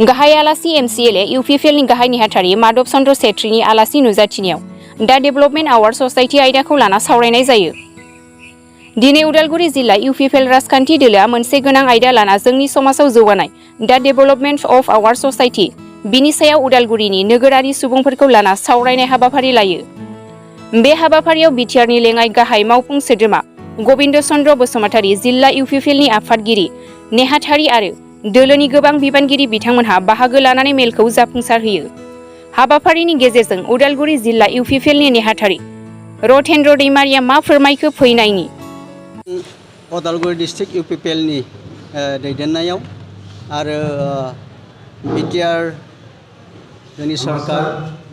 गाहाय आलासि MCLA UPPLनि गाहाय नेहाथारि माधव चन्द्र सेत्रीनि आलासि नुजाथिनायाव दा डेभेलपमेन्ट आवार्ड ससाइटि आयदाखौ लाना सावरायनाय जायो। दिनै उदालगुरि जिल्ला UPPL राजखान्थि दोलोआ मोनसे गोनां आयदा लाना जोंनि समाजाव जौगानाय दा डेभेलपमेन्ट अफ आवार्ड ससाइटि बिनि सायाव उदालगुरिनि नोगोरारि सुबुंफोरखौ लाना सावरायनाय हाबाफारि लायो। बे हाबाफारियाव बिटिआरनि लेङाइ गाहाय मावफुं सोद्रोमा गबिन्द चन्द्र बसुमतारी, जिल्ला UPPLनि आफादगिरि नेहाथारि आरो दोलोनि गोबां बिबानगिरि बिथांमोनहा बाहागो लानानै मेलखौ जाफुंसार होयो। हाबाफारिनि गेजेरजों उदालगुरि जिल्ला UPPLनि नेहाथारि रथेन्द्र दैमारिया मा फोरमायखो फैनायनि उदालगुरि डिस्ट्रिक्ट UPPLनि दैदेननायाव आरो बिटिआर जोंनि सरकार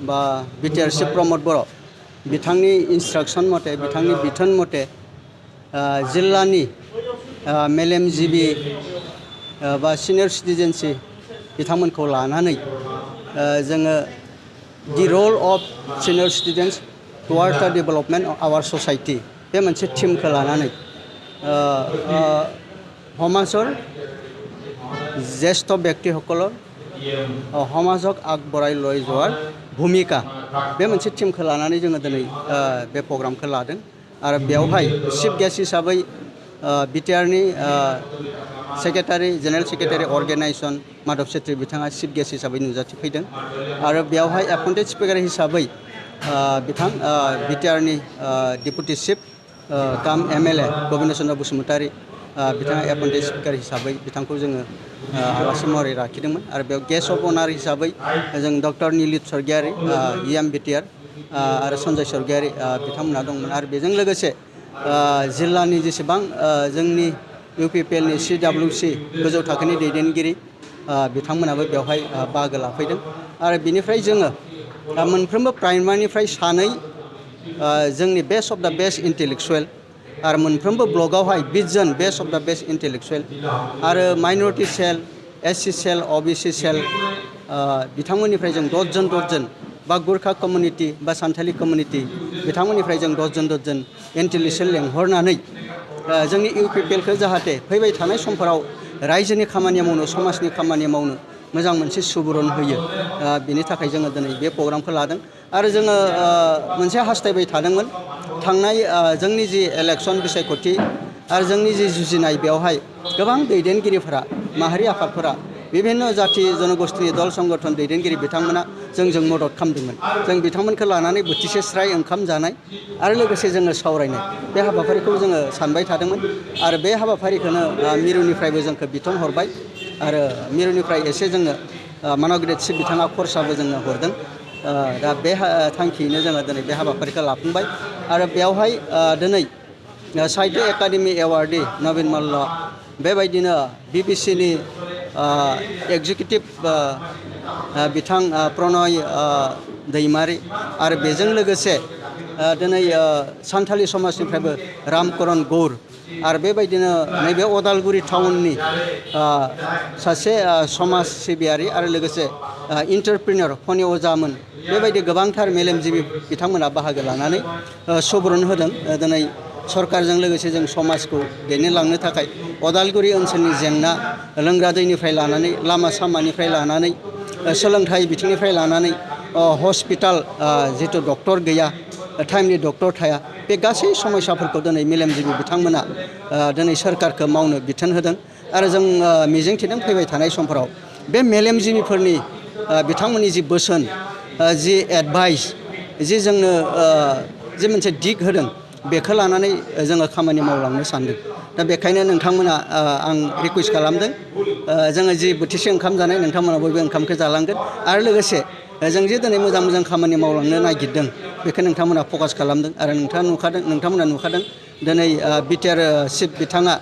बा बिटिआर चिफ प्रमद बर' बिथांनि इन्सट्राक्सन मथे बिथांनि बिथोन मथे जिल्लानि मेलेमजिबि बा सिनियर सिटिजेनसि बिथांमोनखौ लानानै जोङो दि रल अफ सिनियर सिटिजेन्स टुवार्ड द डेभेलपमेन्ट अफ आवार ससाइटि बे मोनसे टीमखौ लानानै সমাজৰ জ্যেষ্ঠ ব্যক্তিসকলৰ সমাজক আগবঢ়াই লৈ যোৱাৰ ভূমিকা बे मोनसे टीमखौ लानानै जोङो दिनै बे प्रग्रामखौ लादों आरो बेवहाय चिफ गेस्ट हिसाबै बिटिआरनि secretary general secretary organisation Madhav Sethri बिथाङा चिफ गेस्ट हिसाबै नुजाथिफैदों आरो बेवहाय एपइन्टेड स्पिकार हिसाबै बिथां बिटिआरनि डेपुटि चिफ काम MLA गबिन्द चन्द्र बसुमतारी बिथाङा एपइन्टेड स्पिकार हिसाबै बिथांखौ जोङो आलासि महरै लाखिदोंमोन आरो बेयाव गेस्ट अफ अनार हिसाबै जों डक्टर निलित स्वर्गियारि EM बिटिआर आरो सन्जय स्वर्गियारि बिथांमोनहा दंमोन आरो बेजों लोगोसे जिल्लानि जेसेबां जोंनि UPPLनि CWC गोजौ थाखोनि दैदेनगिरि बिथांमोनाबो बेवहाय बाहागो लाफैदों आरो बिनिफ्राय जोङो मोनफ्रोमबो प्राइमारिनिफ्राय सानै जोंनि बेस्ट अफ द बेस्ट इन्टेलेक्सुवेल आरो मोनफ्रोमबो ब्लकआवहाय 20 जन बेस्ट अफ द बेस्ट इन्टेलेक्सुवेल आरो माइनरिटि सेल SC सेल OBC सेल बिथांमोननिफ्राय जों 10 जन बा गुरखा कमिउनिटि बा सान्थालि कमिउनिटि बिथांमोननिफ्राय जों 10 जन इन्टेलेक्सुवेल लेंहरनानै जोंनि UPPLखौ जाहाथे फैबाय थानाय समफोराव रायजोनि खामानि मावनो समाजनि खामानि मावनो मोजां मोनसे सुबुरुन होयो बिनि थाखाय जोङो दिनै बे प्रग्रामखौ लादों आरो जोङो मोनसे हास्थायबाय थादोंमोन थांनाय जोंनि जि इलेक्सन बिसायख'थि आरो जोंनि जि जुजिनाय बेवहाय गोबां दैदेनगिरिफोरा माहारि आफादफोरा बिभिन्न जाथि जनगोष्ठीनि दल संगठन दैदेनगिरि बिथांमोना जोंजों मदद खालामदोंमोन जों बिथांमोनखौ लानानै बोथिसे स्राय ओंखाम जानाय आरो लोगोसे जोङो सावरायनाय बे हाबाफारिखौ जोङो सानबाय थादोंमोन आरो बे हाबाफारिखौनो मिरुनिफ्रायबो जोंखौ बिथोन हरबाय आरो मिरुनिफ्राय एसे जोङो मानगिरिद चिफ बिथाङा खरसाबो जोङो हरदों दा बे थांखियैनो जोङो दिनै बे हाबाफारिखौ लाफुंबाय आरो बेवहाय दिनै साहित्य एकाडेमि एवार्डि नवीन मल्ल बेबायदिनो BBCनि एग्जिकिउटिभ बिथां प्रणय दैमारि आरो बेजों लोगोसे दिनै सान्थालि समाजनिफ्रायबो रामकरन गौर आरो बेबायदिनो नैबे उदालगुरि टाउननि सासे समाज सिबियारि आरो लोगोसे इन्टारप्रिनियर फनि अजामोन बेबायदि गोबांथार मेलेमजिबि बिथांमोना बाहागो लानानै सुबुरुन होदों दिनै सरकारजों लोगोसे जों समाजखौ दैदेनलांनो थाखाय उदालगुरि ओनसोलनि जेंना लोंग्रा दैनिफ्राय लानानै लामा सामानिफ्राय लानानै सोलोंथाइ बिथिंनिफ्राय लानानै हस्पिटाल जिथु डक्टर गैया टाइमलि डक्टर थाया बे गासै समस्याफोरखौ दिनै मेलेमजिबि बिथांमोना दिनै सरकारखौ मावनो बिथोन होदों आरो जों मिजिंथिदों फैबाय थानाय समफोराव बे मेलेमजिबिफोरनि बिथांमोननि जि बोसोन जि एडभाइस जि जोंनो जि मोनसे दिग होदों बेखौ लानानै जोङो खामानि मावलांनो सानदों दा बेखायनो नोंथांमोना आं रिकुवेस्ट खालामदों जोङो जि बोथिसे ओंखाम जानाय नोंथांमोना बयबो ओंखामखौ जालांगोन आरो लोगोसे जों जे दिनै मोजां मोजां खामानि मावलांनो नागिरदों बेखौ नोंथांमोना फकास खालामदों आरो नोंथांमोना नुखादों दिनै बिटिआर चिफ बिथाङा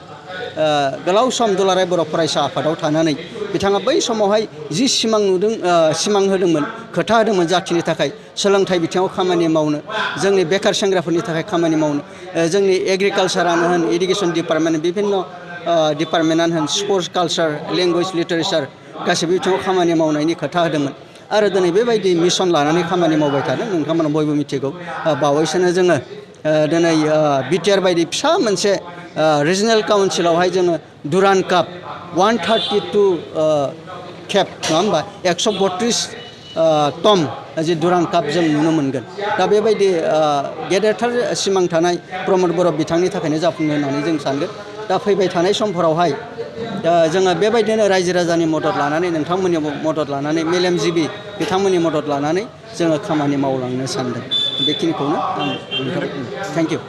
गोलाव सम दुलाराय बर' फरायसा आफादाव थानानै बिथाङा बै समावहाय जि सिमां नुदों सिमां होदोंमोन खोथा होदोंमोन जाथिनि थाखाय सोलोंथाइ बिथिङाव खामानि मावनो जोंनि बेखार सेंग्राफोरनि थाखाय खामानि मावनो जोंनि एग्रिकालसारानो होन इरिगेसन डिपार्टमेन्ट बिभिन्न डिपार्टमेन्टआनो होन स्पर्ट्स कालचार लेंगुवेज लिटारेचार गासैबो बिथिङाव खामानि मावनायनि खोथा होदोंमोन आरो दिनै बेबायदि मिशन लानानै खामानि मावबाय थादों नोंथांमोना बयबो मिथिगौ बावैसोनो जोङो दिनै बिटिआर बायदि फिसा मोनसे रिजनेल काउन्सिलावहाय जोङो दुरान काप 132 खेब नङा होमबा 132 टम जि दुरान काप जों नुनो मोनगोन दा बेबायदि गेदेरथार सिमां थानाय प्रमद बर' बिथांनि थाखायनो जाफुङो होननानै जों सानगोन दा फैबाय थानाय समफोरावहाय जोङो बेबायदिनो रायजो राजानि मदद लानानै नोंथांमोननि मदद लानानै मेलेमजिबि बिथांमोननि मदद लानानै जोङो खामानि मावलांनो सानदों बेखिनिखौनो आं थेंक इउ